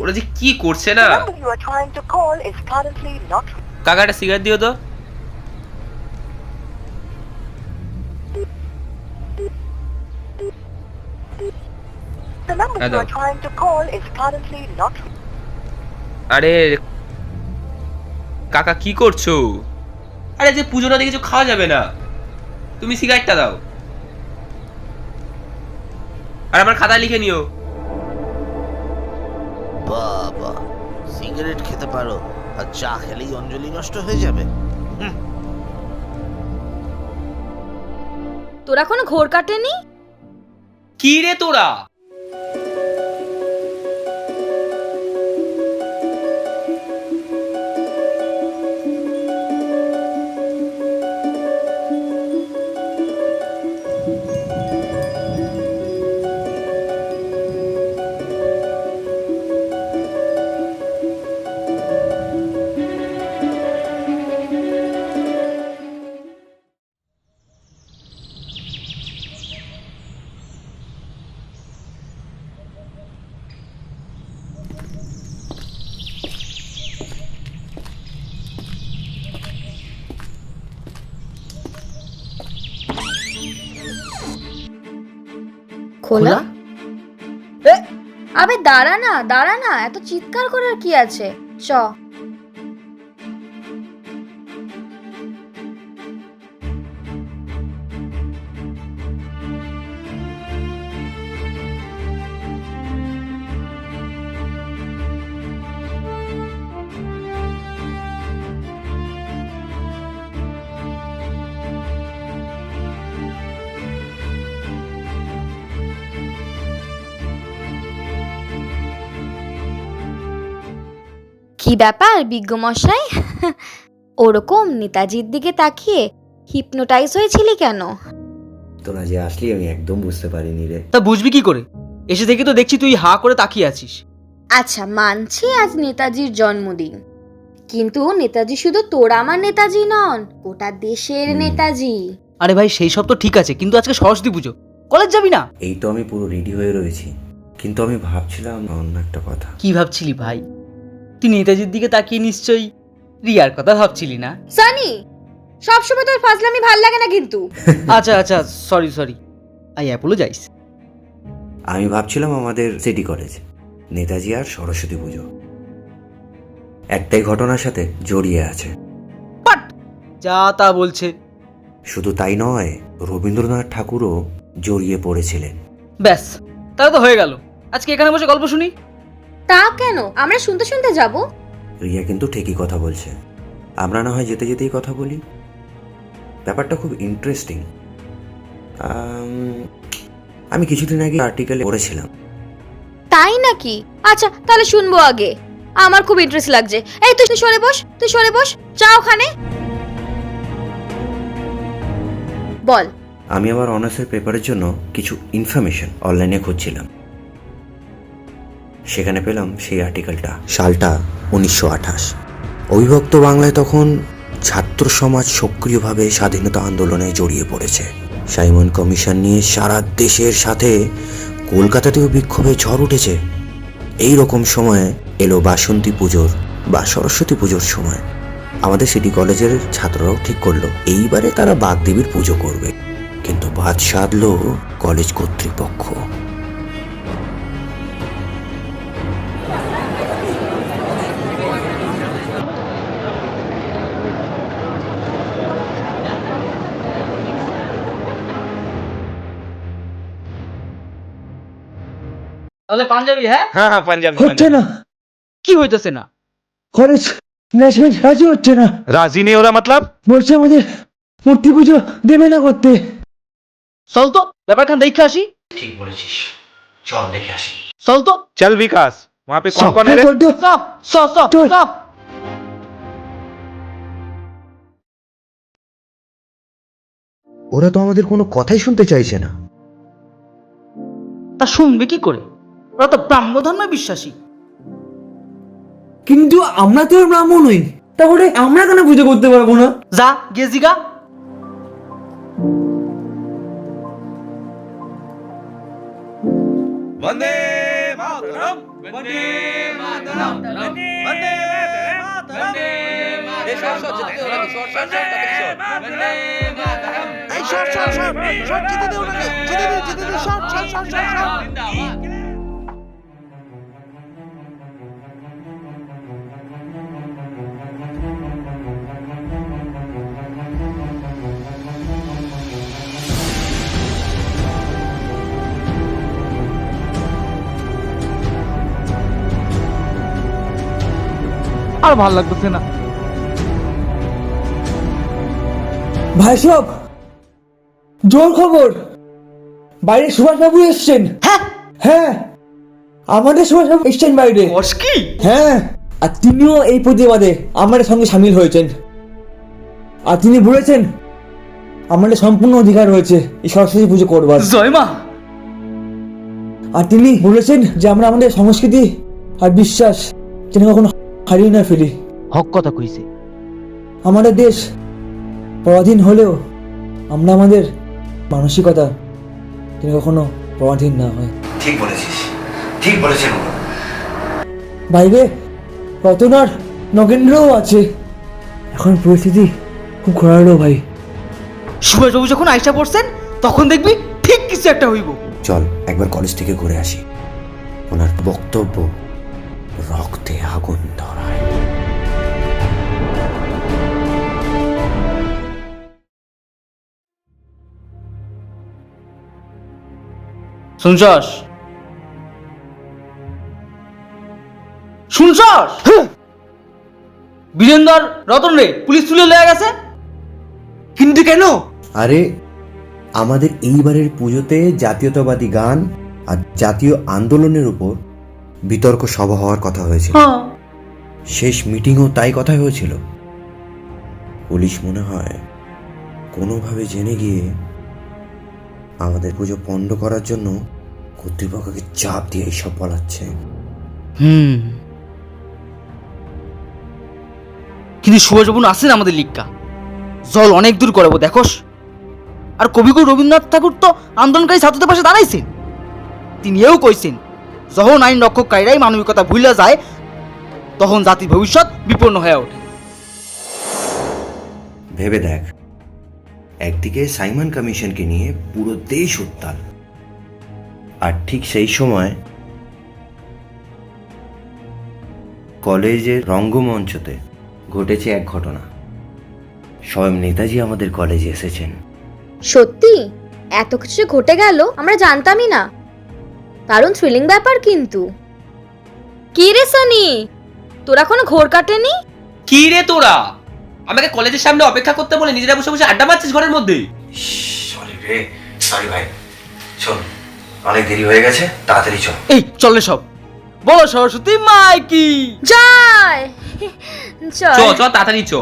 ওরা যে কি করছে না। কাকা একটা সিগারেট দিও তো। আরে কাকা কি করছো? আরে যে পুজো না দিয়ে কিছু খাওয়া যাবে না, তুমি সিগারেটটা দাও আর আমার খাতা লিখে নিও। বাবা, সিগারেট খেতে পারো আর চা খেলেই অঞ্জলি নষ্ট হয়ে যাবে। তোরা কোনো ঘোর কাটেনি? কি রে তোরা? খোলা? আবে দাঁড়া না, এত চিৎকার করার কি আছে? চ। কি ব্যাপার বিজ্ঞমশাই? ওরকম নেতাজির দিকে তাকিয়ে হিপনোটাইজ হয়েছিলি কেন? তোরা যে আসলি আমি একদম বুঝতে পারিনি রে। তা বুঝবি কি করে? এসে থেকে তো দেখছি তুই হা করে তাকিয়ে আছিস। আচ্ছা মানছি আজ নেতাজির জন্মদিন, কিন্তু নেতাজি শুধু তোর আমার নেতাজি নন, গোটা দেশের নেতাজি। আরে ভাই সেই সব তো ঠিক আছে, কিন্তু আজকে সরস্বতী পুজো, কলেজ যাবি না? এই তো আমি পুরো রেডি হয়ে রয়েছি, কিন্তু আমি ভাবছিলাম অন্য একটা কথা। কি ভাবছিলি ভাই? তুই নেতাজির দিকে তাকিয়ে নিশ্চয়ই রিয়ার কথা ভাবছিলি না? সানি, সবসময় তোর ফাজলামি ভাল লাগে না কিন্তু। আচ্ছা সরি আই অ্যাপোলোজাইজ। আমি ভাবছিলাম আমাদের সিটি কলেজ, নেতাজি আর সরস্বতী পুজো একটাই ঘটনার সাথে জড়িয়ে আছে। বাট যা তা বলছে। শুধু তাই নয়, রবীন্দ্রনাথ ঠাকুরও জড়িয়ে পড়েছিলেন। ব্যাস, তাহলে তো হয়ে গেল। আজকে এখানে বসে গল্প শুনি। তা কেন, আমরা শুনতে শুনতে যাব। রিয়া কিন্তু ঠিকই কথা বলছে, আমরা না হয় যেতে যেতেই কথা বলি। ব্যাপারটা খুব ইন্টারেস্টিং। আমি কিছুদিন আগে আর্টিকেলে পড়েছিলাম। তাই নাকি? আচ্ছা তাহলে শুনবো আগে, আমার খুব ইন্টারেস্ট লাগছে। এই তুই সরে বস, চা ওখানে বল। আমি আমার অনার্সের পেপারের জন্য কিছু ইনফরমেশন অনলাইনে খুঁজছিলাম, সেখানে পেলাম সেই আর্টিকেলটা। সালটা 1928। অবিভক্ত বাংলায় তখন ছাত্র সমাজ সক্রিয়ভাবে স্বাধীনতা আন্দোলনে জড়িয়ে পড়েছে। সাইমন কমিশন নিয়ে সারা দেশের সাথে কলকাতাতেও বিক্ষোভে ঝড় উঠেছে। এই রকম সময়ে এলো বাসন্তী পুজোর বা সরস্বতী পুজোর সময়। আমাদের সিটি কলেজের ছাত্ররাও ঠিক করলো এইবারে তারা বাগদেবীর পুজো করবে, কিন্তু বাদ সাধলো কলেজ কর্তৃপক্ষ। তাহলে পাঞ্জাবি? হ্যাঁ হ্যাঁ পাঞ্জাবি। হচ্ছে না, কি হইতেছে না? কলেজ ম্যানেজমেন্ট রাজি হচ্ছে না। রাজি নেই ওরা मतलब? বলছে আমাদের মূর্তি পুজো দেবে না করতে। চল তো ব্যাপারখান দেখে আসি। ঠিক বলেছিস, চল দেখে আসি। চল তো। चल विकास, वहाँ पे कौन कौन है रे? stop. ওরা তো আমাদের কোনো কথাই শুনতে চাইছে না। তা শুনবে কি করে? ওরা তো ব্রাহ্ম ধর্মে বিশ্বাসী। কিন্তু আমরা তো ব্রাহ্মণ নই, তাহলে আমরা কেন পুজো করতে পারবো না? যা গেজিগা। वंदे এই শর্ট শর্ট শর্ট শর্ট যেতে দে ওনাকে, যেতে দে শর্ট শর্ট শর্ট শর্ট। আর ভাল লাগতেছে না। ভাই সব জোর খবর, বাইরে সুভাষবাবু এসছেন। হ্যাঁ, আমাদের সুভাষবাবু এসছেন বাইরে। কি হ্যাঁ, আর তিনিও এই প্রতিবাদে আমাদের সঙ্গে সামিল হয়েছেন। আর তিনি বলেছেন আমাদের সম্পূর্ণ অধিকার রয়েছে এই সরস্বতী পুজো করবার। জয় মা। আর তিনি বলেছেন যে আমরা আমাদের সংস্কৃতি আর বিশ্বাস যেন কখনো হারিয়ে না ফেলি। হক কথা কইছে। আমাদের দেশ পরাধীন হলেও আমরা আমাদের মানসিকতা যেন কখনো পরাধীন না হয়। ঠিক বলেছিস, ঠিক বলেছেন। বাইরে রতনার নগেন্দ্রও আছে। এখন পরিস্থিতি খুব খারাপ ভাই। সুভাষবাবু যখন আইসা পড়ছেন তখন দেখবি ঠিক কিছু একটা হইব। চল একবার কলেজ থেকে ঘুরে আসি। ওনার বক্তব্য রক্তে আগুন ধরায়। শুনছস? শুনছস? বীরেন্দর রতন রে পুলিশ তুলে লয়ে গেছে। কিন্তু কেন? আরে আমাদের এইবারের পুজোতে জাতীয়তাবাদী গান আর জাতীয় আন্দোলনের উপর বিতর্ক সভা হওয়ার কথা হয়েছিল। শেষ মিটিংও তাই কথা হয়েছিল। পুলিশ মনে হয় কোনোভাবে জেনে গিয়ে আমাদের পুজো পণ্ড করার জন্য কর্তৃপক্ষকে চাপ দিয়ে এইসব বলাচ্ছে। কিন্তু সুভাষবাবু আছেন আমাদের লিগকা, জল অনেক দূর করাবো দেখোস। আর কবিগুরু রবীন্দ্রনাথ ঠাকুর তো আন্দোলনকারী ছাত্রদের পাশে দাঁড়াইছেন। তিনিও কইছেন যখন আইন রক্ষককারীরাই মানবিকতা ভুলে যায় তখন জাতির ভবিষ্যৎ বিপন্ন হয়ে ওঠে। ভেবে দেখ, একদিকে সাইমন কমিশনকে নিয়ে পুরো দেশ উত্তাল, আর ঠিক সেই সময় কলেজের রঙ্গমঞ্চতে ঘটেছে এক ঘটনা। স্বয়ং নেতাজি আমাদের কলেজে এসেছেন। সত্যি এত কিছু যে ঘটে গেল আমরা জানতামই না। দারুণ থ্রিলিং ব্যাপার কিন্তু। কি রে সানি, তোরা কোনো ঘোর কাটেনি? কি রে তোরা আমাকে কলেজের সামনে অপেক্ষা করতে বলে নিজেরা বসে বসে আড্ডা মারছিস ঘরের মধ্যে? সরি ভাই, শোন অনেক দেরি হয়ে গেছে, তাড়াতাড়ি চল। এই চলে সব বলো সরস্বতী মাইকি জয় চ জয়। চ তাড়াতাড়ি চ।